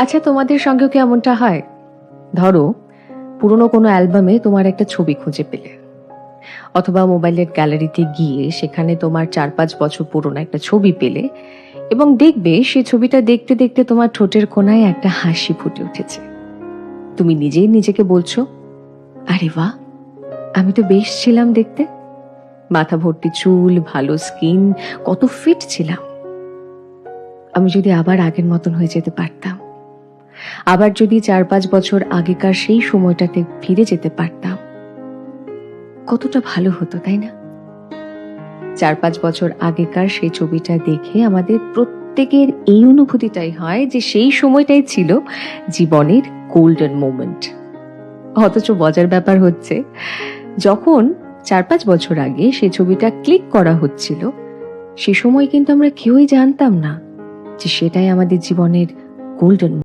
আচ্ছা, তোমাদের সঙ্গেও কি এমনটা হয়? ধরো, পুরনো কোনো অ্যালবামে তোমার একটা ছবি খুঁজে পেলে, অথবা মোবাইলের গ্যালারিতে গিয়ে সেখানে তোমার ৪-৫ বছর পুরনো একটা ছবি পেলে, এবং দেখবে সেই ছবিটা দেখতে দেখতে তোমার ঠোঁটের কোণায় একটা হাসি ফুটে উঠেছে। তুমি নিজেই নিজেকে বলছো, আরে বাহ, আমি তো বেশ ছিলাম দেখতে, মাথা ভর্তি চুল, ভালো স্কিন, কত ফিট ছিলাম। আমি যদি আবার আগের মতন হয়ে যেতে পারতাম, আবার যদি ৪-৫ বছর আগেকার সেই সময়টাতে ফিরে যেতে পারতাম, কতটা ভালো হতো, তাই না? ৪-৫ বছর আগেকার সেই ছবিটা দেখে আমাদের প্রত্যেকের এই অনুভূতিটাই হয় যে সেই সময়টাই ছিল জীবনের গোল্ডেন মোমেন্ট। অথচ মজার ব্যাপার হচ্ছে, যখন ৪-৫ বছর আগে সেই ছবিটা ক্লিক করা হচ্ছিল, সে সময় কিন্তু আমরা কেউই জানতাম না যে সেটাই আমাদের জীবনের গোল্ডেন